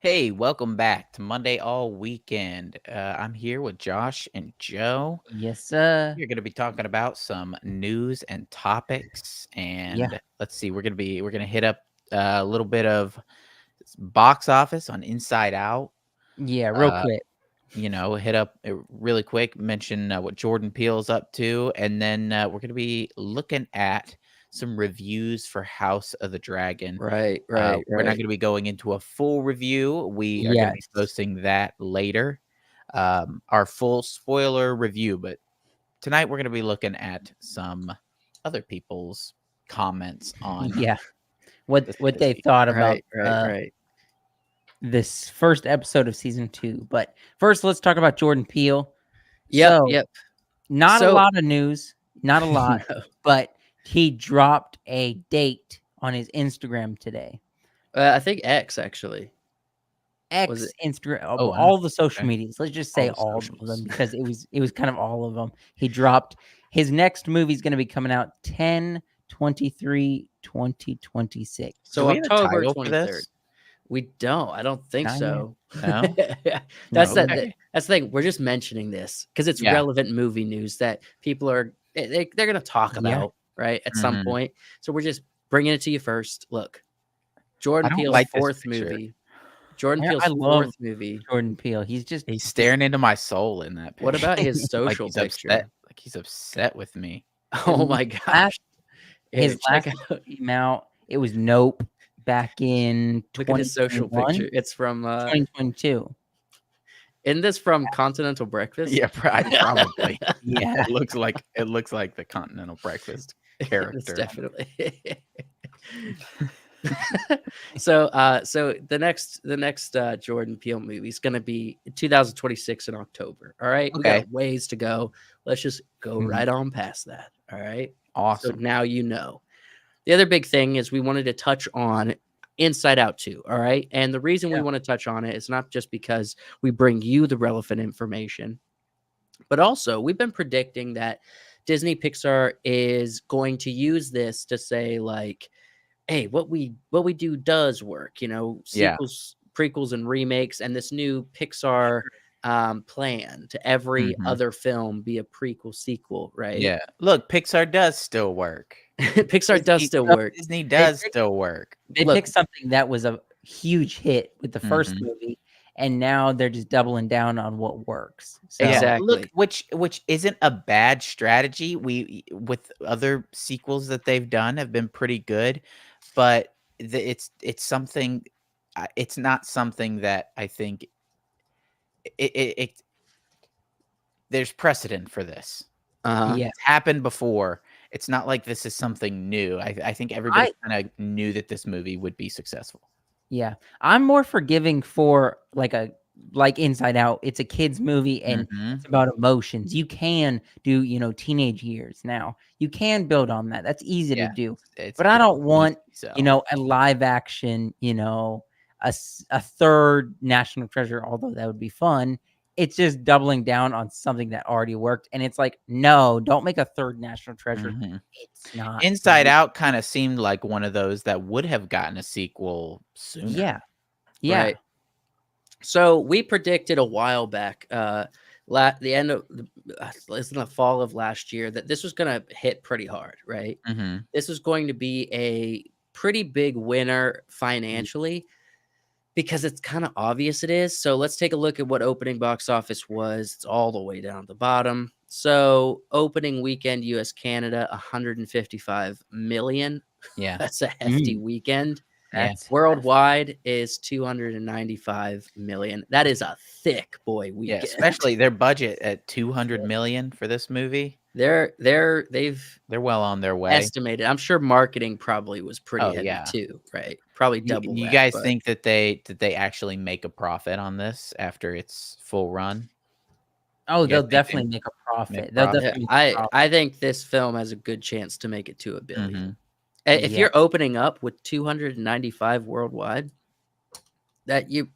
Hey, welcome back to Monday All Weekend. I'm here with Josh and Joe. Yes, sir. We're going to be talking about some news and topics, Yeah, and let's see, we're gonna hit up a little bit of box office on Inside Out. yeah, real Uh, quick. hit up really quick, mention what Jordan Peele's up to, and then we're gonna be looking at some reviews for House of the Dragon. Right, right, We're not right. gonna be going into a full review. We are gonna be Yes. posting that later, our full spoiler review, but tonight we're gonna be looking at some other people's comments on Yeah. What this they week. thought about, Right, right, right. this first episode of season 2. But first, let's talk about Jordan Peele. Yep, So, yep. not a So lot of news, not a lot, no, but he dropped a date on his Instagram today. I think X actually. Was X, it? Instagram, Oh, wow. all the social Okay. medias. Let's just All say the all of socials. them because it was kind of all of them. He dropped his next movie is going to be coming out 10/23/2026. Do So we have a October title for 23rd. this? We don't. I don't think Not yet. so. No? That's Okay. that's the thing. We're just mentioning this because it's Yeah. relevant movie news that people are they're going to talk Yeah. about, right, at some Mhm. point. So we're just bringing it to you first. Look, I Jordan don't Peele's like this fourth picture. movie. Jordan I Peele's love fourth movie. Jordan Peele. He's just He's staring into my soul in that What picture. about his Like social he's upset picture? like he's upset with me. Oh my last gosh. Here, his check last out movie came out, it was Nope back in look at his social 2021, picture. It's from 2022. isn't this from Continental Breakfast? Yeah, probably. Yeah. It looks like the Continental Breakfast It's character. definitely so the next Jordan Peele movie is gonna be 2026 in October. All right. We Okay. got ways to go. Let's just go right on past that. All right. So Awesome. now you know. The other big thing is we wanted to touch on Inside Out 2. All right. And the reason we Yeah. want to touch on it is not just because we bring you the relevant information, but also we've been predicting that Disney Pixar is going to use this to say, like, hey, what we do does work, Yeah. sequels, prequels, and remakes, and this new Pixar plan to every Mhm. other film be a prequel sequel, right? Yeah. Look, Pixar does still work. Pixar does still work. Disney They does picked still work. they Look, picked something that was a huge hit with the first Mhm. movie, and now they're just doubling down on what works. So, Yeah, look, exactly. which isn't a bad strategy. With other sequels that they've done have been pretty good, but it's something. It's not something that I think it there's precedent for this. Uh-huh. yeah. It's happened before. It's not like this is something new. I think everybody I kind of knew that this movie would be successful. Yeah. I'm more forgiving for like Inside Out. It's a kids movie and Mhm. it's about emotions. You can do, teenage years now. You can build on that. That's easy to Yeah, do. it's But I it's don't easy want, sell. a live action, a third National Treasure, although that would be fun. It's just doubling down on something that already worked. And it's like, no, don't make a third National Treasure. Mhm. It's not Inside real. Out kinda seemed like one of those that would have gotten a sequel sooner. Yeah. Yeah. Right. So we predicted a while back, the end of it's in the fall of last year, that this was going to hit pretty hard, right? Mhm. This was going to be a pretty big winner financially because it's kind of obvious it is. So let's take a look at what opening box office was. It's all the way down at the bottom. So opening weekend US Canada 155 million. Yeah. That's a hefty Mm, weekend. Yeah. that's Worldwide is 295 million. That is a thick boy Yeah, weekend. especially their budget at 200,000,000 for this movie. They've They're well on their way. estimated. I'm sure marketing probably was pretty Oh, heavy yeah. too, right? Probably You double you that, guys but think that they actually make a profit on this after its full run? Oh, You guys they'll think they definitely make a make profit. a They'll profit? yeah, definitely make a I profit. I think this film has a good chance to make it to 1 billion. Mhm. If Yeah. you're opening up with 295 worldwide, that you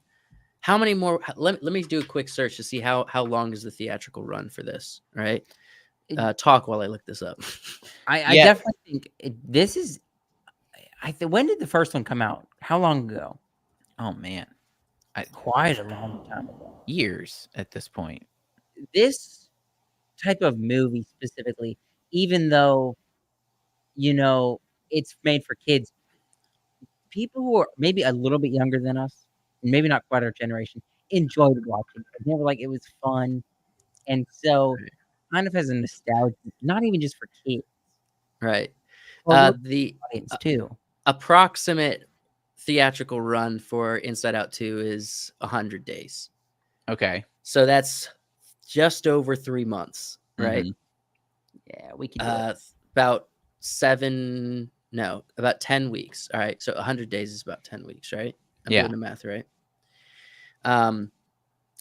how many more let me do a quick search to see how long is the theatrical run for this, right? It Talk while I look this up. I Yeah. definitely think this is when did the first one come out? How long ago? Oh, man. quite a long time ago. years at this point. This type of movie specifically, even though, you know, it's made for kids, people who are maybe a little bit younger than us, and maybe not quite our generation, enjoyed watching it. They were like, it was fun. And so Right. kind of has a nostalgia, not even just for kids, Right. but we're The audience too. approximate theatrical run for Inside Out 2 is 100 days. Okay. So that's just over 3 months, right? Mhm. Yeah, we can do it. About about 10 weeks. All right. So 100 days is about 10 weeks, right? I'm Yeah. doing the math right.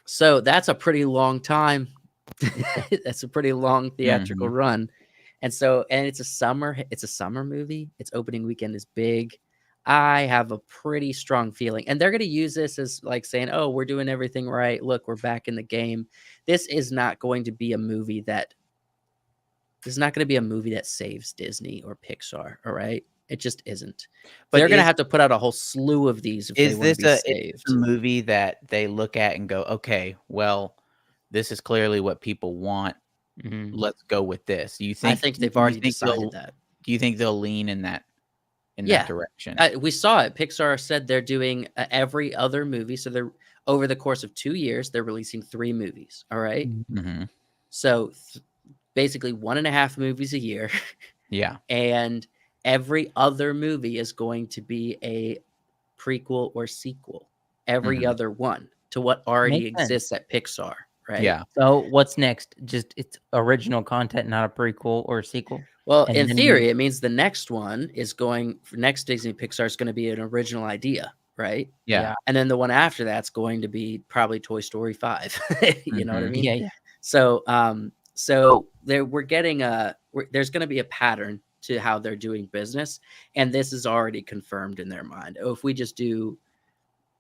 So that's a pretty long time. That's a pretty long theatrical Mhm. run. And it's a summer movie. Its opening weekend is big. I have a pretty strong feeling. And they're going to use this as like saying, "Oh, we're doing everything right. Look, we're back in the game." This is not going to be a movie that saves Disney or Pixar, all right? It just isn't. But They're going to have to put out a whole slew of these if they is want to this be a saved. movie that they look at and go, "Okay, well, this is clearly what people want. Mhm. Let's go with this." I think they've already decided that. Do you think they'll lean in that Yeah. direction? We saw it. Pixar said they're doing every other movie. So they're over the course of 2 years, they're releasing 3 movies. All right. Mhm. Mhm. So basically 1.5 movies a year. Yeah. And every other movie is going to be a prequel or sequel. Every Mhm. other one to what already Makes sense. exists at Pixar. Right. Yeah. So what's next? Just it's original content, not a prequel or a sequel. Well, And in then theory, it means the next one is going for next Disney Pixar is going to be an original idea. Right. Yeah. And then the one after that's going to be probably Toy Story 5. You know what I Mhm. mean? yeah. So, so we're getting there's going to be a pattern to how they're doing business, and this is already confirmed in their mind. Oh, if we just do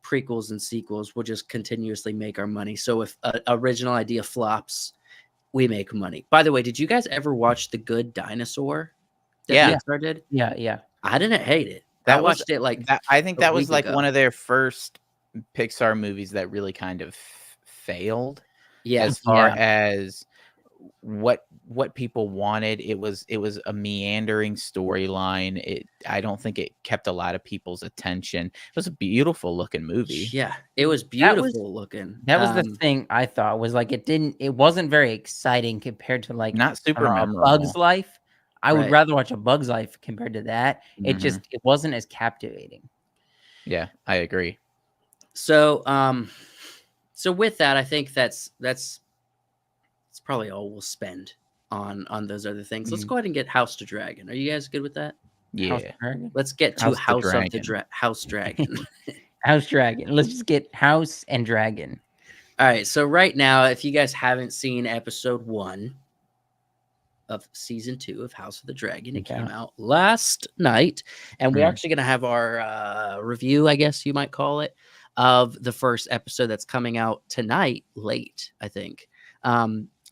prequels and sequels, we'll just continuously make our money. So if an original idea flops, we make money. By the way, did you guys ever watch The Good Dinosaur that Yeah. Pixar did? Yeah. I didn't hate it. I That was watched it like that I think a that was, week like, ago. one of their first Pixar movies that really kind of failed Yeah. as far Yeah. as what people wanted. It was a meandering storyline. I don't think it kept a lot of people's attention. It was a beautiful looking movie. Yeah. It was That was beautiful looking. That was the thing I thought was like it wasn't very exciting compared to like Not I don't super know, a Bug's memorable. Life. I would Right. rather watch a Bug's Life compared to that. Mhm. It wasn't as captivating. Yeah, I agree. So, so with that, I think that's probably all we'll spend on those other things. Let's Mhm. go ahead and get House to Dragon. Are you guys good with that? House Yeah. Dragon. Let's get to House the House of the Dragon. House Dragon. House Dragon. Let's just get House and Dragon. All right. So right now, if you guys haven't seen episode 1 of season 2 of House of the Dragon, it came out last night, and we're actually going to have our review, I guess you might call it, of the first episode that's coming out tonight, late, I think.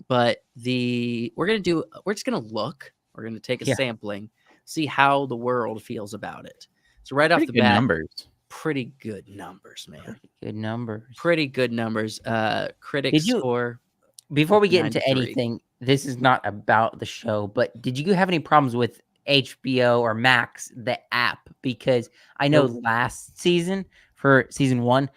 But we're just going to look. We're going to take a Yeah. sampling, see how the world feels about it. So right off Pretty the good bat, numbers. pretty good numbers, man. Pretty good numbers. Pretty good numbers. Critics Did you- score. Before we get into 93. anything, this is not about the show, but did you have any problems with HBO or Max, the app? Because I know Nope. last season for season 1,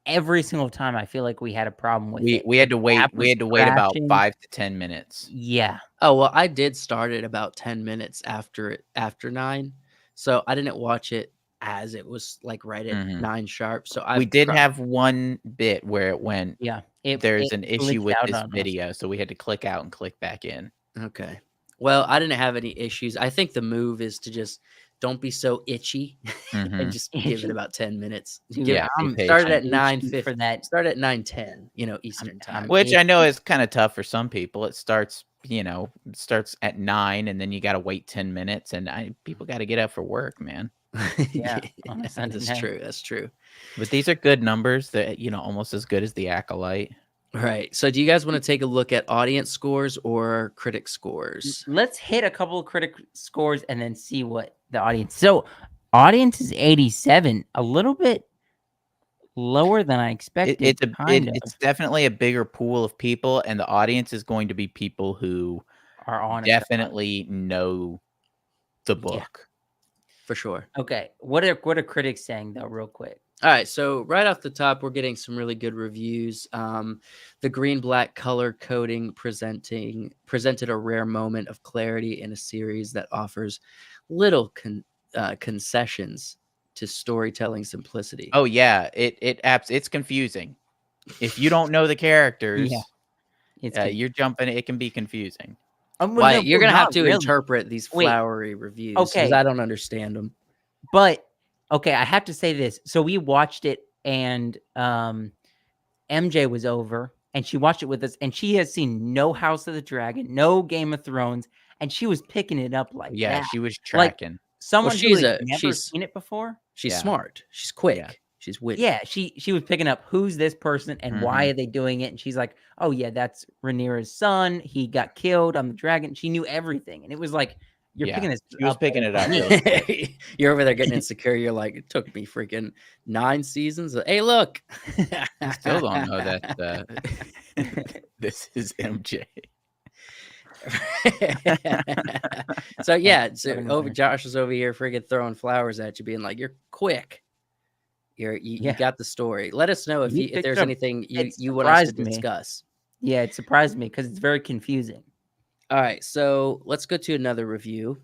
every single time I feel like we had a problem with it. We had to The wait. app We was had to wait about crashing. 5 to 10 minutes. Yeah. Oh, well, I did start it about 10 minutes after 9. So I didn't watch it as it was like right at Mhm. 9 sharp. So We did have one bit where it went, Yeah. there's an issue glitched with out this on us. video, so we had to click out and click back in. Okay. Well, I didn't have any issues. I think the move is to just don't be so itchy and Mhm. just give it about 10 minutes. Dude, Yeah, be I'm Started at patient. 9:50 for that. Start at 9:10, Eastern time. Which I know is kinda tough for some people. It starts at 9, and then you gotta wait 10 minutes, and people gotta get up for work, man. Yeah, on a Sunday That's night. true. That's true. But these are good numbers that, almost as good as The Acolyte. Right. So do you guys want to take a look at audience scores or critic scores? Let's hit a couple of critic scores and then see what the audience. So, audience is 87, a little bit lower than I expected, kind of, It's definitely a bigger pool of people, and the audience is going to be people who are honest about it. definitely know the Yeah, book. for sure. Okay, what are critics saying though, real quick? All right, so right off the top, we're getting some really good reviews. The green-black color coding presented a rare moment of clarity in a series that offers little concessions to storytelling simplicity. Oh, yeah, it's confusing. If you don't know the Yeah, characters, it's good. you're jumping it can be confusing. Well, no, Wyatt, you're gonna have not to really. interpret these Wait, flowery reviews because okay, I don't understand them. but okay, I have to say this. So we watched it, and MJ was over, and she watched it with us, and she has seen no House of the Dragon, no Game of Thrones, and she was picking it up like Yeah, that. she was Like tracking. Well, someone who had never seen it before. she's Yeah. smart. She's Yeah. quick. She's witty. Yeah, she was picking up who's this person and why Mhm. are they doing it, and she's like, "Oh yeah, that's Rhaenyra's son. He got killed on the dragon." She knew everything, and it was like, "You're Yeah, picking this she was up picking over it up me." really quick. You're over there getting insecure. You're like, it took me freaking 9 seasons. Hey, look. I still don't know that, this is MJ. So yeah, so Starting with her. Josh is over here freaking throwing flowers at you, being like, "You're quick. You Yeah. got the story." Let us know if You if picked there's up- anything it you want us to surprised me. discuss. Yeah, it surprised me because it's very confusing. All right, so let's go to another review.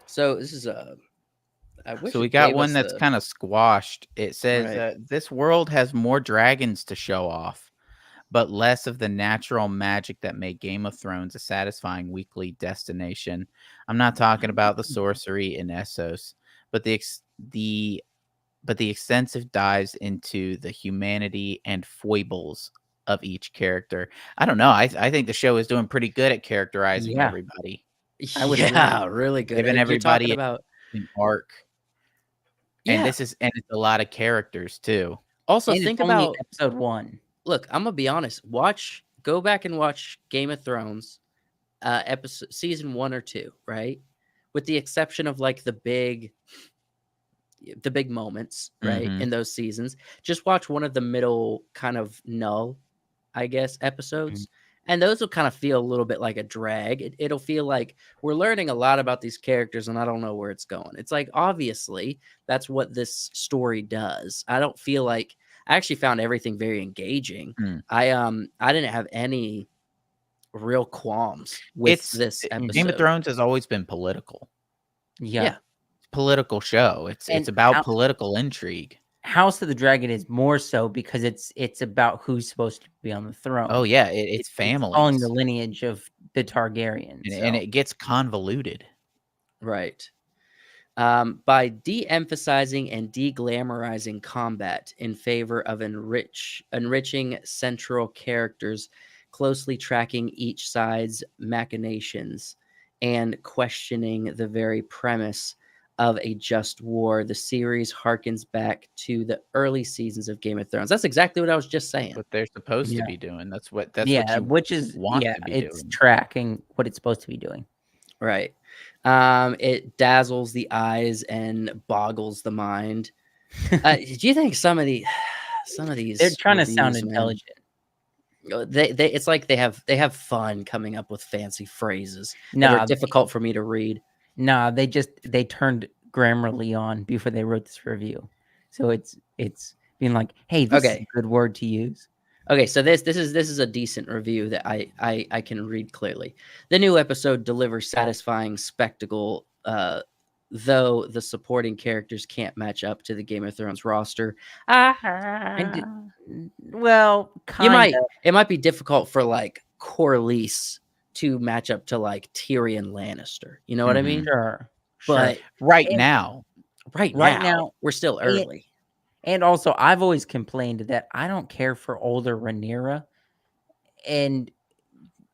So this is I wish So we it got gave one us that's the kinda squashed. It says, right. "This world has more dragons to show off, but less of the natural magic that made Game of Thrones a satisfying weekly destination." I'm not talking about the sorcery in Essos, but the extensive dives into the humanity and foibles of each character. I don't know, I think the show is doing pretty good at characterizing Yeah, everybody, I would agree. Yeah, really good. giving You're talking everybody about an arc, and yeah. it's a lot of characters too. Also, And it's think only about episode 1. look. I'm gonna be honest. Go back and watch Game of Thrones, episode season 1 or 2, right? With the exception of like the big moments, right, Mhm. in those seasons. Just watch one of the middle kind of null, I guess, Mhm. episodes. And those will kind of feel a little bit like a drag. It'll feel like we're learning a lot about these characters and I don't know where it's going. It's like, obviously, that's what this story does. I don't feel like I actually found everything very engaging. Mm. I didn't have any real qualms with this Game of episode. Thrones has always been political. Yeah. Political show. It's And about political intrigue. House of the Dragon is more so because it's about who's supposed to be on the throne. Oh, yeah, It's it's following the families, lineage of the Targaryens. and it gets convoluted. Right. By de-emphasizing and de-glamorizing combat in favor of enriching central characters, closely tracking each side's machinations, and questioning the very premise of a just war, the series harkens back to the early seasons of Game of Thrones. That's exactly what I was just saying. What they're supposed to Yeah. be doing. That's what Yeah, you which is want to be it's doing. tracking what it's supposed to be doing. Right. It dazzles the eyes and boggles the mind. Do you think some of these They're trying to sound reviews, man, intelligent. they it's like they have fun coming up with fancy phrases that Nah, are difficult for me to read. nah, they turned Grammarly on before they wrote this review. So it's being like, "Hey, this is Okay. a good word to use." Okay, so this is a decent review that I can read clearly. The new episode delivers satisfying spectacle, though the supporting characters can't match up to the Game of Thrones roster. And well, You kind of. it might be difficult for like Corlys to match up to like Tyrion Lannister. You know what I Mhm. mean? Sure. But Right And now, right right now, now, we're still and- early. And also, I've always complained that I don't care for older Rhaenyra, and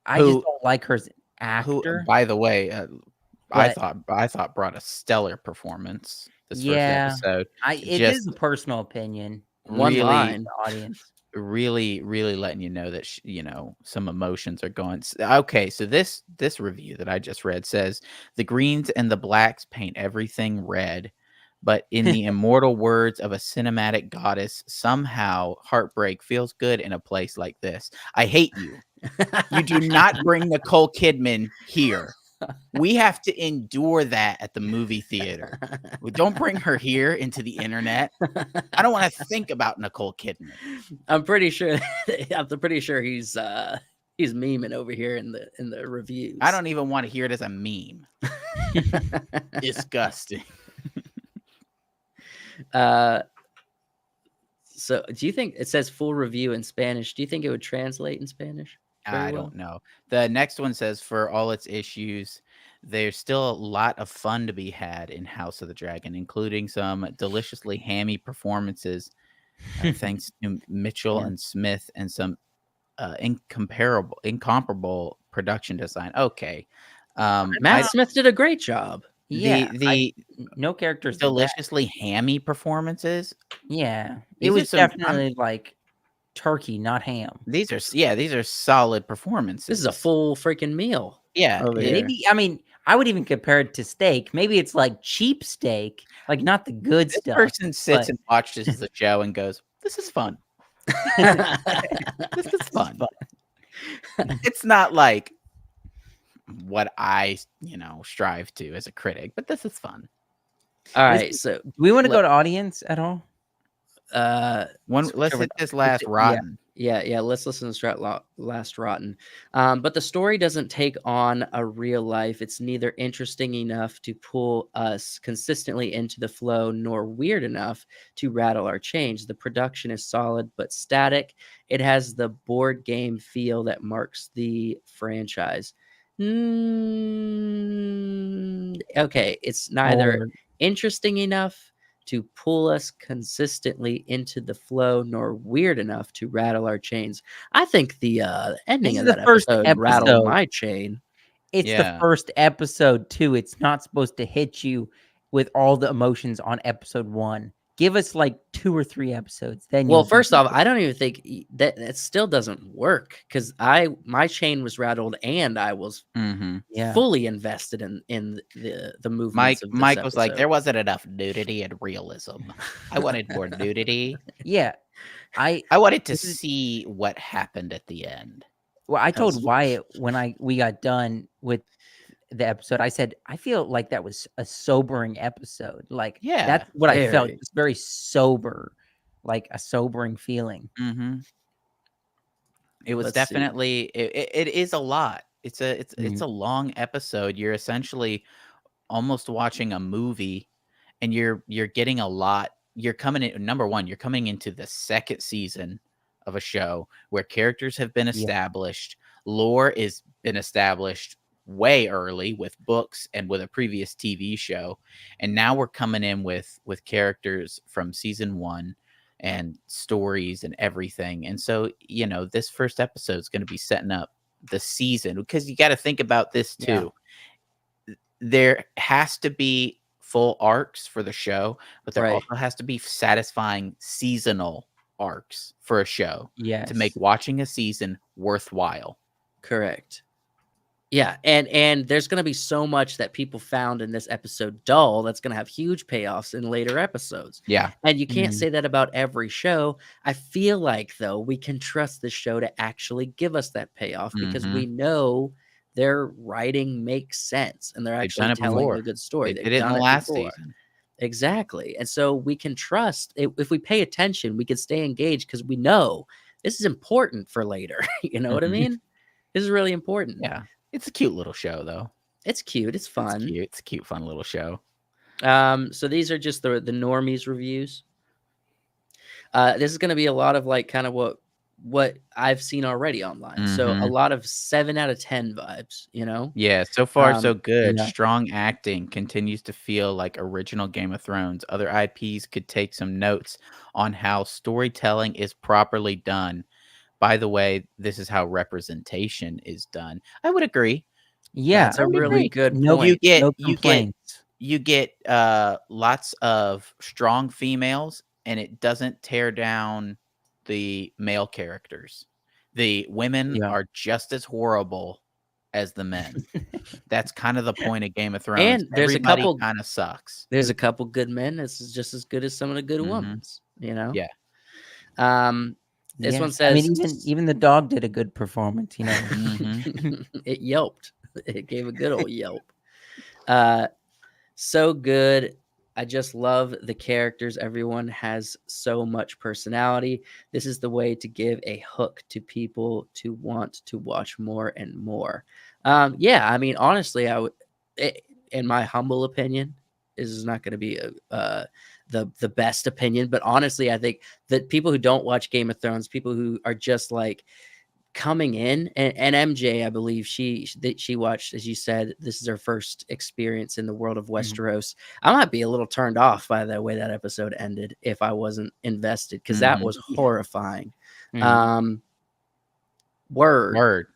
I just Who- don't like her as an who, actor. by the way, But- I thought brought a stellar performance this Yeah. first episode. It just is a personal opinion. One really, line. The audience. really letting you know that some emotions are going. Okay, so this review that I just read says the greens and the blacks paint everything red, but in the immortal words of a cinematic goddess, somehow heartbreak feels good in a place like this. I hate you. You do not bring Nicole Kidman here. We have to endure that at the movie theater. Well, don't bring her here into the internet. I don't want to think about Nicole Kidman. I'm pretty sure. I'm pretty sure he's memeing over here in the reviews. I don't even want to hear it as a meme. Disgusting. So do you think it says full review in Spanish? Do you think it would translate in Spanish? I don't know. The next one says, for all its issues, there's still a lot of fun to be had in House of the Dragon, including some deliciously hammy performances, thanks to Mitchell Yeah. and Smith, and some incomparable production design. Okay. Matt Smith did a great job. Yeah, The no characters did that. deliciously hammy performances. Yeah, These it are was some- I'm- definitely like turkey, not ham. These are solid performances. This is a full freaking meal. Yeah. over here. Maybe I mean I would even compare it to steak. Maybe it's like cheap steak, like not the good This stuff. person sits but- and watches the show and goes, "This is fun. This is fun." It's not like what I, strive to as a critic, but this is fun. All right, so Do we want to go to audience at all? Let's whichever- hit this last yeah. rotten. yeah, let's listen to Last Rotten. But the story doesn't take on a real life. It's neither interesting enough to pull us consistently into the flow, nor weird enough to rattle our chains. The production is solid but static. It has the board game feel that marks the franchise. Okay, it's neither Or- interesting enough to pull us consistently into the flow, nor weird enough to rattle our chains. I think the ending This of is the that first episode rattled episode. my chain. It's Yeah. the first episode too. It's not supposed to hit you with all the emotions on episode 1. Give us like 2 or 3 episodes. Then Well, you'll be first off, good. I don't even think that still doesn't work because my chain was rattled and I was Mm-hmm. Yeah. fully invested in the movements of this Mike was like, episode. there wasn't enough nudity and realism. I wanted more nudity. Yeah. I wanted to This is- see what happened at the end. Well, I told was- Wyatt when we got done with the episode, I said, I feel like that was a sobering episode. Like, Yeah, that's what I felt. very. It's very sober, like a sobering feeling. Mm-hmm. It was Let's see. definitely it is a lot. It's Mhm. a long episode. You're essentially almost watching a movie, and you're getting a lot. You're coming in number one. You're coming into the second season of a show where characters have been established, lore is been established way early with books and with a previous TV show, and now we're coming in with characters from season 1 and stories and everything. And so, this first episode is going to be setting up the season, because you got to think about this too. There has to be full arcs for the show, but there Right. also has to be satisfying seasonal arcs for a show Yes. to make watching a season worthwhile. Correct. Yeah, and there's going to be so much that people found in this episode dull that's going to have huge payoffs in later episodes. Yeah. And you can't Mhm. say that about every show. I feel like, though, we can trust the show to actually give us that payoff because we know their writing makes sense and they're They've actually done it telling before. a good story. They They've did it in done the last before. season. Exactly. And so we can trust if we pay attention, we can stay engaged because we know this is important for later. You know what I Mhm. mean? This is really important. Yeah. It's a cute little show, though. It's cute. It's fun. It's cute. It's a cute, fun little show. So these are just the normies reviews. This is going to be a lot of like kind of what I've seen already online. So a Mhm. lot of 7 out of 10 vibes, Yeah, so far so good. yeah. Strong acting continues to feel like original Game of Thrones. Other IPs could take some notes on how storytelling is properly done. By the way, this is how representation is done. I would agree. Yeah. That's a I would really agree. good no, point. no You complaints. get lots of strong females, and it doesn't tear down the male characters. The women Yeah. are just as horrible as the men. That's kind of the point of Game of Thrones. And there's a Everybody couple kind of sucks. there's a couple good men that's just as good as some of the good Mhm. women's, you know? Yeah. This one I mean, says even the dog did a good performance, you know. Mhm. it yelped. It gave a good old yelp. So good. I just love the characters. Everyone has so much personality. This is the way to give a hook to people to want to watch more and more. Yeah, I mean, honestly, in my humble opinion, this is not going to be the best opinion, but honestly, I think that people who don't watch Game of Thrones, people who are just like coming in, and MJ, I believe she watched, as you said, this is her first experience in the world of Westeros. I might be a little turned off by the way that episode ended if I wasn't invested, because that Mhm. was Yeah. horrifying. Mhm. Word. Word.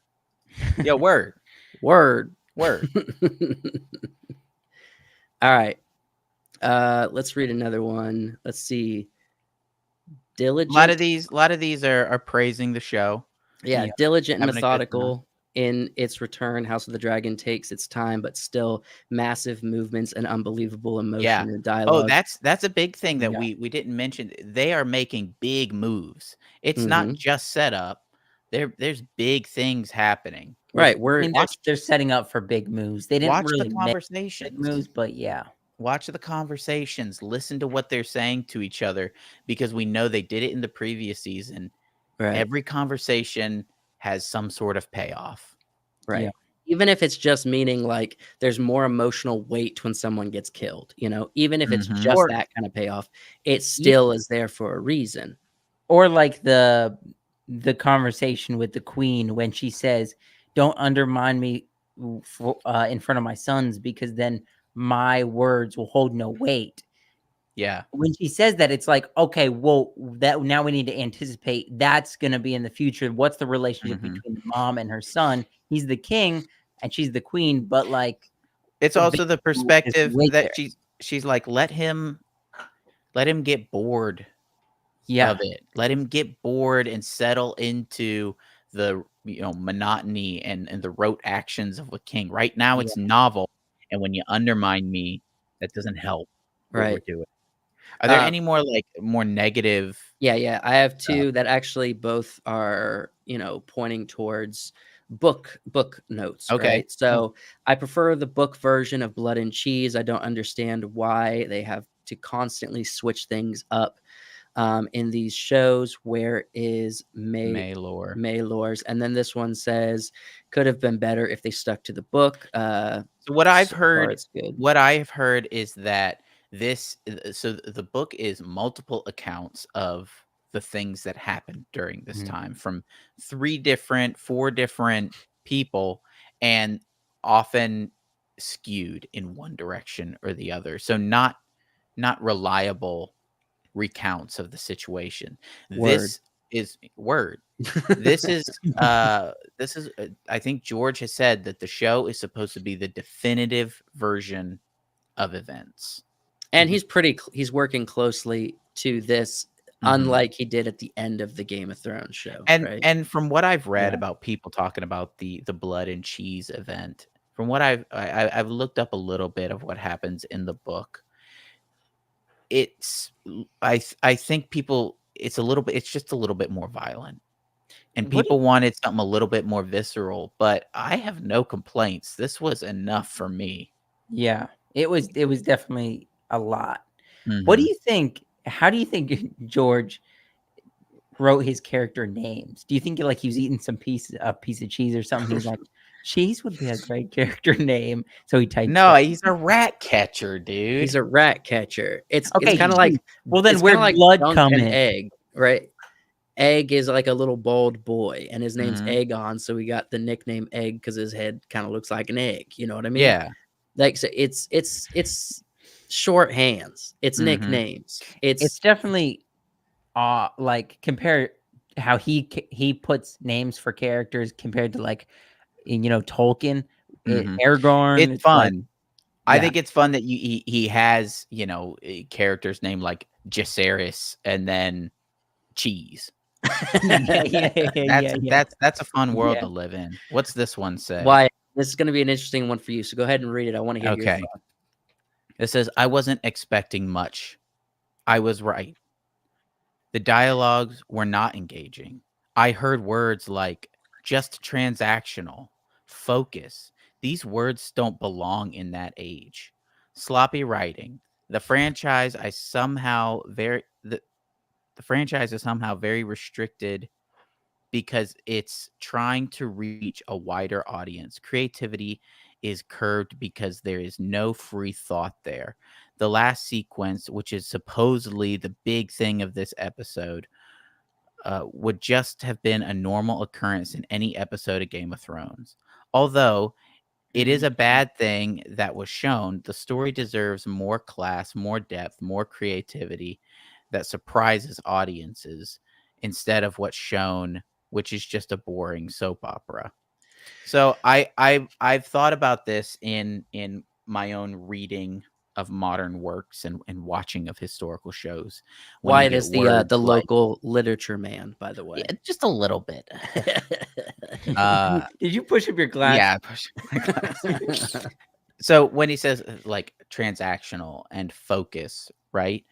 Yeah, word. Word. Word. All right. Let's read another one. Let's see. A lot Diligent. of these are praising the show. Yeah, Yeah. diligent and Having a good time. methodical in its return. House of the Dragon takes its time, but still massive movements and unbelievable emotion Yeah. and Oh, dialogue. that's a big thing that Yeah. we didn't mention. They are making big moves. It's not Mhm. just set up. There's big things happening. Right, I mean, Watch they're setting up for big moves. They didn't watch the really make big conversations. moves, but yeah. Watch the conversations. Listen to what they're saying to each other because we know they did it in the previous season. right, Every conversation has some sort of payoff. right. Yeah. Even if it's just meaning like there's more emotional weight when someone gets killed, even if it's Mhm. just Or that kind of payoff, it even still is there for a reason. or like the conversation with the queen when she says, "Don't undermine me in front of my sons, because then my words will hold no weight." Yeah. When she says that, it's like, okay, well, that now we need to anticipate that's going to be in the future. What's the relationship Mhm. between the mom and her son? He's the king and she's the queen, but like It's the big also the is perspective weight that there. she's like, let him get bored Yeah, of it. Let him get bored and settle into the, monotony and the rote actions of a king. Right now yeah. it's novel, and when you undermine me, that doesn't help what we're Right. doing. Are there Uh, any more negative yeah. I have stuff? two that actually both are, pointing towards book notes, Okay. right? So I prefer the book version of Blood and Cheese. I don't understand why they have to constantly switch things up in these shows. Where is Maylor. Maylor's? And then this one says could have been better if they stuck to the book. So what I've So far, heard it's good. what I have heard is that the book is multiple accounts of the things that happened during this Mhm. time from 4 different people, and often skewed in one direction or the other. So not reliable recounts of the situation. Word. This is word. This is I think George has said that the show is supposed to be the definitive version of events. And Mhm. he's working closely to this, Mhm. unlike he did at the end of the Game of Thrones show, And right? and from what I've read Yeah. about people talking about the blood and cheese event, from what I've looked up a little bit of what happens in the book. I think people it's just a little bit more violent. And What do you people wanted something a little bit more visceral, but I have no complaints. This was enough for me. Yeah, it was definitely a lot. What do Mhm. you think how do you think George wrote his character names? Do you think, like, he was eating a piece of cheese or something? He's like, "Cheese would be a great character name." So he types No, that. he's a rat catcher, He's dude. a rat catcher. It's Okay, kind of cheese. like Well, then it's kind of where'd like blood dunk come and in? egg, right? Egg is like a little bald boy, and his name's Mhm. Aegon, so we got the nickname Egg because his head kind of looks like an egg. You know what I mean? Yeah. Like, so it's short hands. It's Mhm. nicknames. It's It's definitely, like, compare how he puts names for characters compared to, like, Tolkien, Mhm. Aragorn, It's it's like fun. I yeah. think it's fun that he has, characters named like Jacaerys and then cheese. Yeah, yeah, yeah, yeah, That's yeah, that's that's a fun world yeah. to live in. What's this one say? why This is going to be an interesting one for you. So go ahead and read it. I want to hear your Okay. thoughts. It says, I wasn't expecting much. I was right. The dialogues were not engaging. I heard words like just transactional, focus. These words don't belong in that age. Sloppy writing. The franchise I somehow very the franchise is somehow very restricted because it's trying to reach a wider audience. Creativity is curbed because there is no free thought there. The last sequence, which is supposedly the big thing of this episode, would just have been a normal occurrence in any episode of Game of Thrones. Although it is a bad thing that was shown, the story deserves more class, more depth, more creativity that surprises audiences instead of what's shown, which is just a boring soap opera. So I've thought about this in my own reading of modern works and watching of historical shows. When you Wyatt get is words the like, local literature man, by the yeah, way. just a little bit. Uh, Did you push up your glass? yeah, I pushed my glass. So when he says like transactional and focus, right?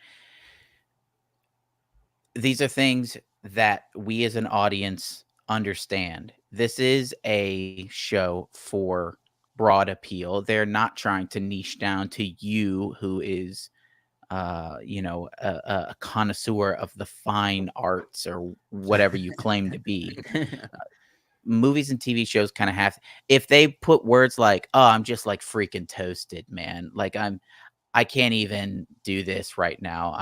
These are things that we as an audience understand. This is a show for broad appeal. They're not trying to niche down to you who is a connoisseur of the fine arts or whatever you claim to be. Movies and TV shows kind of have, if they put words like, "Oh, I'm just like freaking toasted, man. Like I can't even do this right now.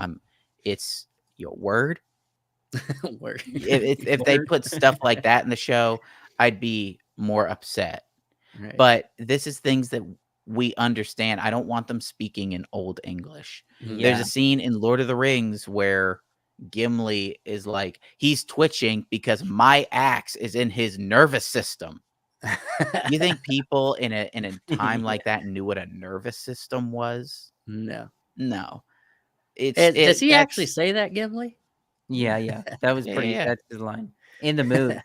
It's your word." Word. If they put stuff like that in the show, I'd be more upset. Right. But this is things that we understand. I don't want them speaking in old English. There's Yeah. a scene in Lord of the Rings where Gimli is like, he's twitching because my axe is in his nervous system. You think people in a time like that knew what a nervous system was? No. No. Does he actually That's say that, Gimli? Yeah. That was yeah, pretty. yeah, That's his line in the movie.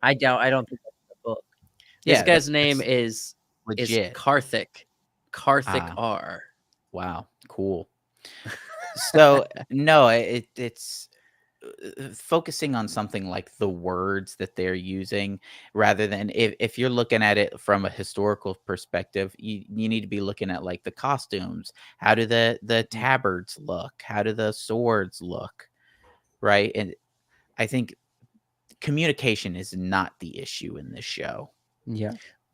I doubt. I don't think that's in the book. This yeah. guy's name That's is legit. Karthik. Karthik Ah, R. wow, cool. So no, it's focusing on something like the words that they're using rather than, if you're looking at it from a historical perspective, you need to be looking at like the costumes. How do the tabards look? How do the swords look? Right. And I think communication is not the issue in this show. Yeah.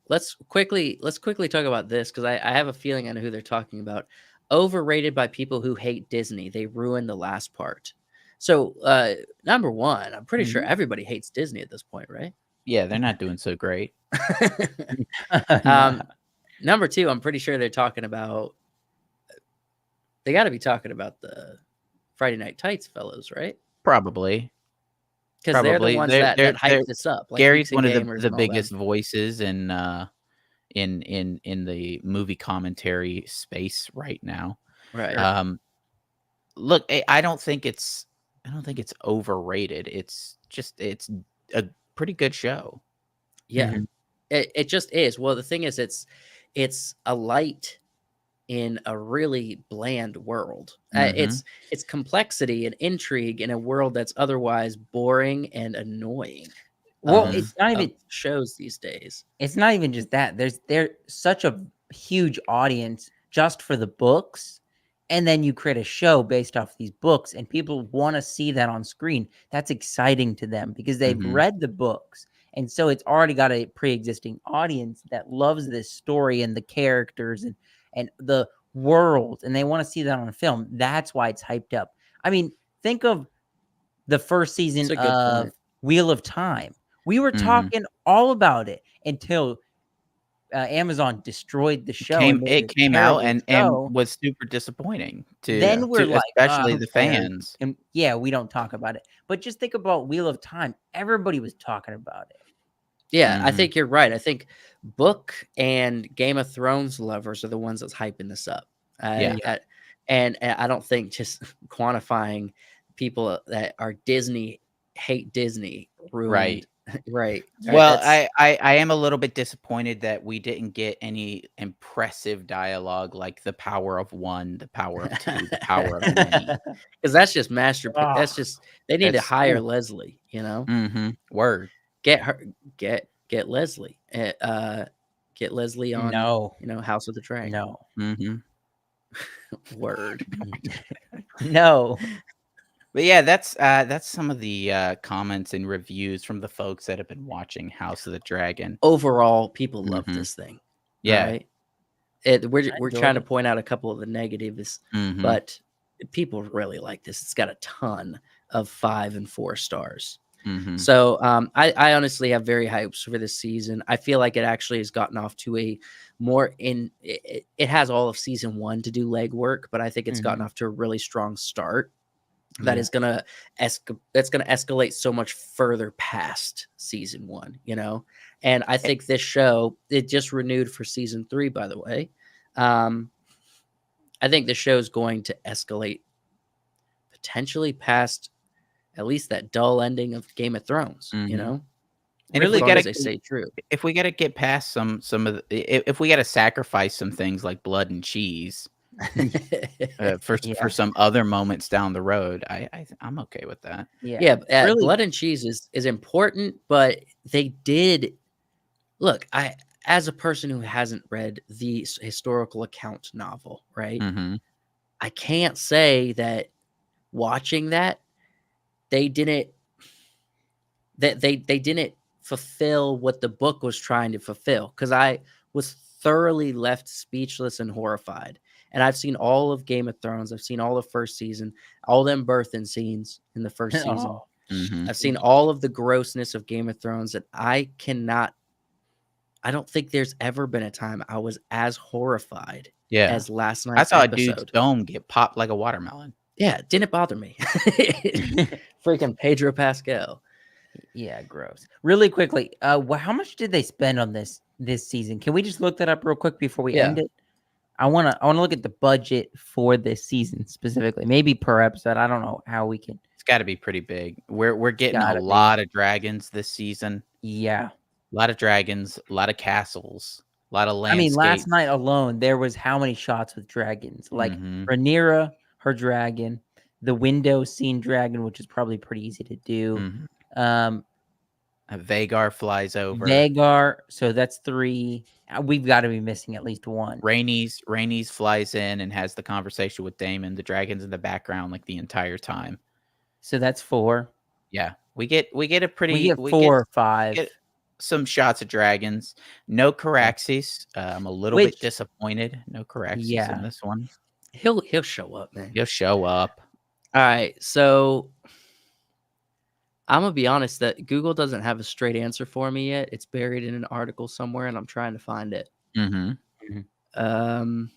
Let's quickly talk about this because I have a feeling I know who they're talking about. Overrated by people who hate Disney. They ruined the last part. So number one, I'm pretty sure Mhm. everybody hates Disney at this point, right? Yeah, they're not doing so great. Nah. Number two, I'm pretty sure they're talking about. They got to be talking about the Friday Night Tights fellows, right? Probably. Because they're the Probably. ones that hyped this up, like Gary's Geeks and one of the Gamers the and all them. biggest voices in the movie commentary space right now. Right. Look, I don't think it's overrated. It's a pretty good show. Yeah. Mhm. It just is. Well, the thing is, it's a light in a really bland world. Mhm. It's complexity and intrigue in a world that's otherwise boring and annoying. Well, Mhm. Of shows these days. it's not even just that. There's such a huge audience just for the books, and then you create a show based off these books, and people want to see that on screen. That's exciting to them because they've Mhm. read the books, and so it's already got a pre-existing audience that loves this story and the characters and the world, and they want to see that on film. That's why it's hyped up. I mean, think of the first It's season a good of point. Wheel of Time. We were Mhm. talking all about it until Amazon destroyed the show and Came made it it a came out terrible and show. was super disappointing Yeah. Then we're to like, especially who the cares? fans. And yeah, we don't talk about it. But just think about Wheel of Time. Everybody was talking about it. Yeah, I Mhm. think you're right. I think book and Game of Thrones lovers are the ones that's hyping this up. Yeah. Yeah. And I don't think just quantifying people that are Disney hate Disney ruined Right. Right. Right. Well, That's I am a little bit disappointed that we didn't get any impressive dialogue like the power of one, the power of two, the power of many. because that's just that's Ah, just they need to That's hire ooh, Leslie. word. Get her, get Leslie, get Leslie on no, House of the Dragon. no, Mhm. Word. no. But yeah, that's some of the, comments and reviews from the folks that have been watching House of the Dragon. Overall, people love Mhm. this thing. All Yeah. right. I We're trying enjoyed to it. point out a couple of the negatives, Mhm. but people really like this. It's got a ton of 5 and 4 stars. Mhm. So I honestly have very high hopes for this season. I feel like it actually has gotten off to a more it has all of season 1 to do legwork, but I think it's gotten Mhm. off to a really strong start that Yeah. is gonna that's gonna escalate so much further past season 1, And I Eh think this show, it just renewed for season 3, by the way. Um, I think the show is going to escalate potentially past at least that dull ending of Game of Thrones, Mhm. And if if as we long Really, as gotta they stay true. if we gotta get past some of the if we gotta sacrifice some things like blood and cheese, for yeah, some other moments down the road, I'm okay with that. yeah. Yeah, Really, blood and cheese is important, but they did look. I As a person who hasn't read the historical account novel, right? Mhm. I can't say that watching that they didn't they didn't fulfill what the book was trying to fulfill, because I was thoroughly left speechless and horrified. And I've seen all of Game of Thrones. I've seen all the first season, all them birthing scenes in the first season. oh, Mhm. I've seen sweet. all of the grossness of Game of Thrones, and I don't think there's ever been a time I was as horrified Yeah. as last I night's saw a dude's episode. dome get popped like a watermelon. Yeah, it didn't bother me. Freaking Pedro Pascal. Yeah, gross. Really quickly, how much did they spend on this season? Can we just look that up real quick before we Yeah. end it? I wanna look at the budget for this season specifically. Maybe per episode. I don't know how we can. It's gotta be pretty big. We're It's getting a gotta be. lot of dragons this season. Yeah. A lot of dragons, a lot of castles, a lot of I mean, last landscapes. night alone, there was how many shots with dragons? Like Mhm. Rhaenyra, her dragon, the window scene dragon, which is probably pretty easy to do. Mhm. Um, Vhagar flies over. Vagar, so that's 3. We've got to be missing at least 1. Rhaenys flies in and has the conversation with Daemon. The dragon's in the background, like, the entire time. So that's 4. Yeah. We get a We pretty get 4 or 5, get some shots of dragons. No yeah. Caraxes. I'm a little bit Which disappointed. No Caraxes in yeah. this one. He'll show up, man. He'll show up. All right, so I'm gonna be honest that Google doesn't have a straight answer for me yet. It's buried in an article somewhere, and I'm trying to find it. Mhm. Mhm. Um,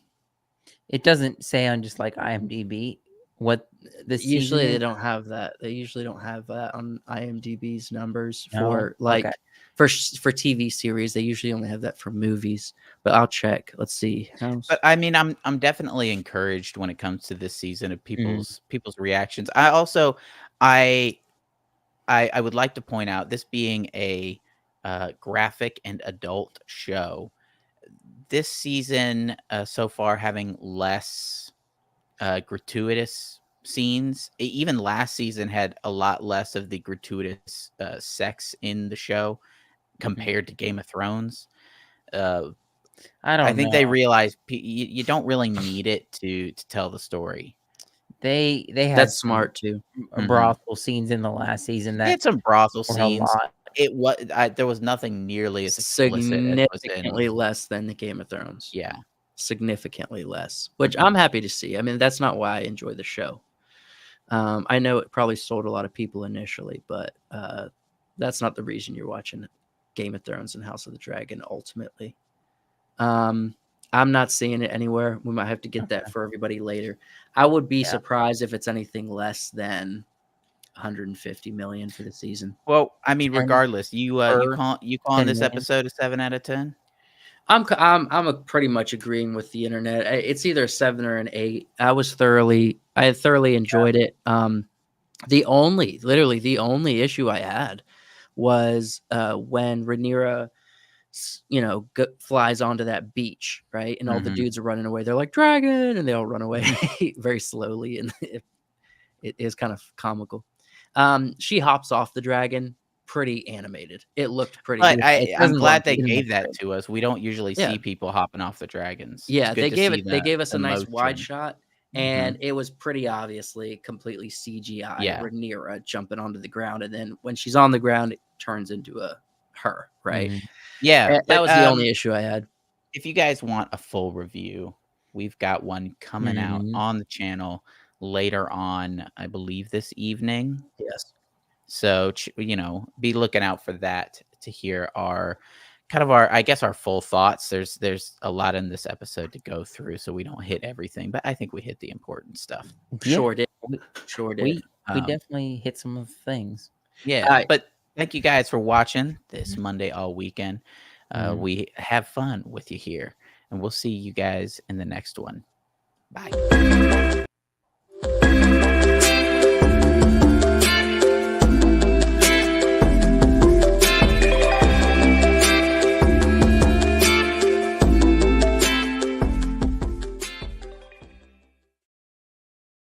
It doesn't say on just like IMDb what the season Usually they is. don't have that. They usually don't have that on IMDb's numbers No? for Okay. for TV series. They usually only have that for movies. But I'll check. Let's see. But I mean, I'm definitely encouraged when it comes to this season of Mhm. people's reactions. I also I I would like to point out this being a graphic and adult show. This season so far having less gratuitous scenes. Even last season had a lot less of the gratuitous sex in the show Mhm. compared to Game of Thrones. Uh, I I don't think they know. realized you don't really need it to tell the story. They had That's some smart too. Mhm. brothel scenes in the last season They that had some brothel were a scenes. lot. There was nothing nearly as explicit as was in Significantly less than the Game of Thrones. yeah. Significantly less, which Mhm. I'm happy to see. I mean, that's not why I enjoy the show. I know it probably sold a lot of people initially, but that's not the reason you're watching Game of Thrones and House of the Dragon ultimately. I'm not seeing it anywhere. We might have to get that Okay. for everybody later. I would be Yeah. surprised if it's anything less than 150 million for the season. Well, I mean, 10 regardless, per you calling 10 this million. episode a 7 out of 10? Pretty much agreeing with the internet. It's either a 7 or an 8. I thoroughly enjoyed it. Literally the only issue I had was when Rhaenyra, flies onto that beach, right? And all the Mhm. dudes are running away. They're like, dragon, and they all run away very slowly, and it is kind of comical. She hops off the dragon, pretty animated. It looked pretty But good. It I'm doesn't glad look they good in the gave that trailer. to us. We don't usually Yeah. see people hopping off the dragons. It's Yeah, good they to gave see it. They the gave us a nice wide motion. shot, Mhm. and it was pretty obviously completely CGI. Yeah. Rhaenyra jumping onto the ground, and then when she's on the ground, it turns into her. Right. Mhm. Yeah, That but, was the only issue I had. if you guys want a full review, we've got one coming out Mhm. on the channel later on, I believe this evening. Yes. So, be looking out for that to hear our kind of our I guess, our full thoughts. There's a lot in this episode to go through, so we don't hit everything, but I think we hit the important stuff. Yeah. Sure did. We Sure did. we Um, definitely hit some of the things. yeah, Alright. but thank you guys for watching this Mhm. Monday all weekend. Mhm. We have fun with you here, and we'll see you guys in the next one. Bye.